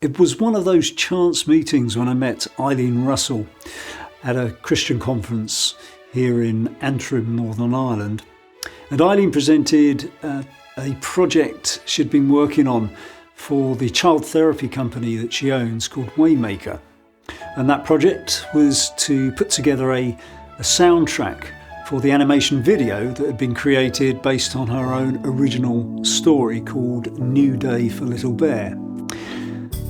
It was one of those chance meetings when I met Eileen Russell at a Christian conference here in Antrim, Northern Ireland. And Eileen presented a project she'd been working on for the child therapy company that she owns called Waymaker. And that project was to put together a soundtrack for the animation video that had been created based on her own original story called New Day for Little Bear.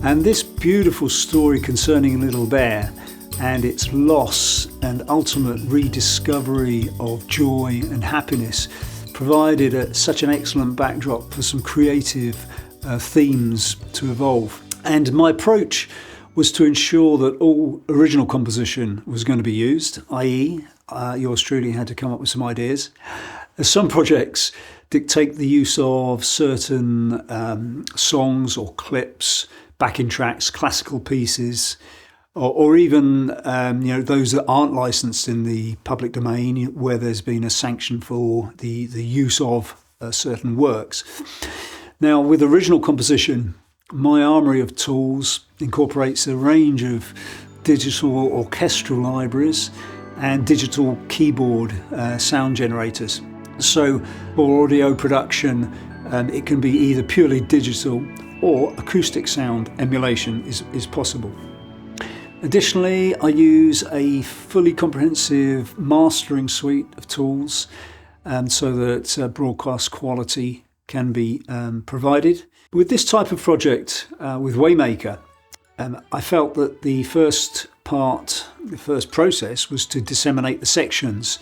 And this beautiful story concerning Little Bear and its loss and ultimate rediscovery of joy and happiness provided such an excellent backdrop for some creative themes to evolve. And my approach was to ensure that all original composition was going to be used, i.e. yours truly had to come up with some ideas. Some projects dictate the use of certain songs or clips, backing tracks, classical pieces, or even those that aren't licensed in the public domain where there's been a sanction for the use of certain works. Now, with original composition, my armoury of tools incorporates a range of digital orchestral libraries and digital keyboard sound generators. So for audio production, it can be either purely digital or acoustic sound emulation is possible. Additionally, I use a fully comprehensive mastering suite of tools so that broadcast quality can be provided. With this type of project with Waymaker, I felt that the first process was to disseminate the sections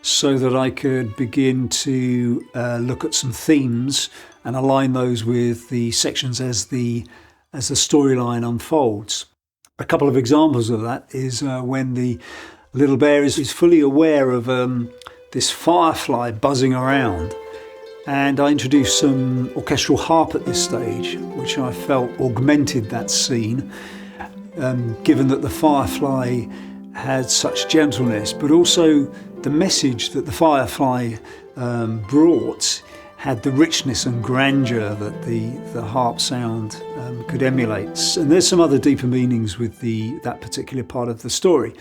so that I could begin to look at some themes and align those with the sections as the storyline unfolds. A couple of examples of that is when the little bear is fully aware of this firefly buzzing around. And I introduced some orchestral harp at this stage, which I felt augmented that scene, given that the firefly had such gentleness, but also the message that the firefly brought had the richness and grandeur that the harp sound could emulate. And there's some other deeper meanings with that particular part of the story.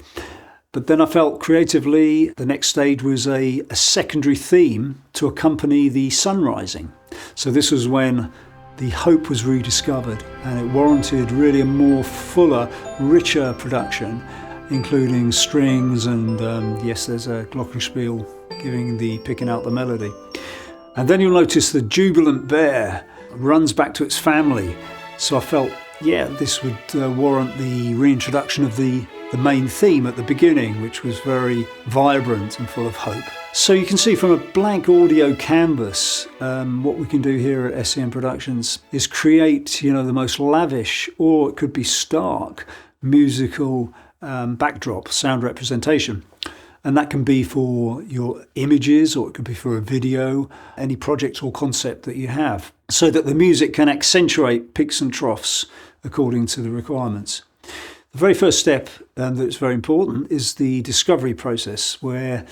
But then I felt creatively the next stage was a secondary theme to accompany the sun rising. So this was when the hope was rediscovered and it warranted really a more fuller, richer production, including strings and yes, there's a glockenspiel picking out the melody. And then you'll notice the jubilant bear runs back to its family. So I felt, this would warrant the reintroduction of the main theme at the beginning, which was very vibrant and full of hope. So you can see from a blank audio canvas, what we can do here at SCN Productions is create, the most lavish, or it could be stark, musical backdrop, sound representation. And that can be for your images, or it could be for a video, any project or concept that you have, so that the music can accentuate peaks and troughs according to the requirements. The very first step that's very important is the discovery process, where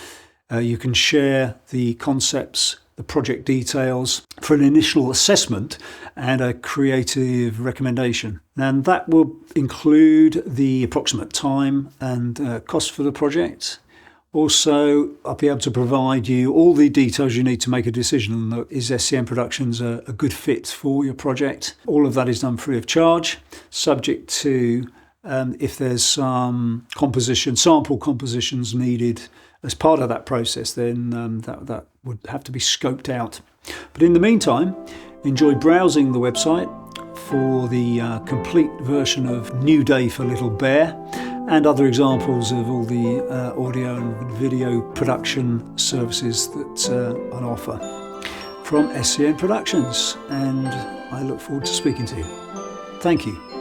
you can share the concepts, the project details for an initial assessment and a creative recommendation. And that will include the approximate time and cost for the project. Also, I'll be able to provide you all the details you need to make a decision on is SCN Productions a good fit for your project. All of that is done free of charge, subject to if there's some sample compositions needed as part of that process, then that would have to be scoped out. But in the meantime, enjoy browsing the website for the complete version of New Day for Little Bear and other examples of all the audio and video production services that on offer from SCN Productions. And I look forward to speaking to you. Thank you.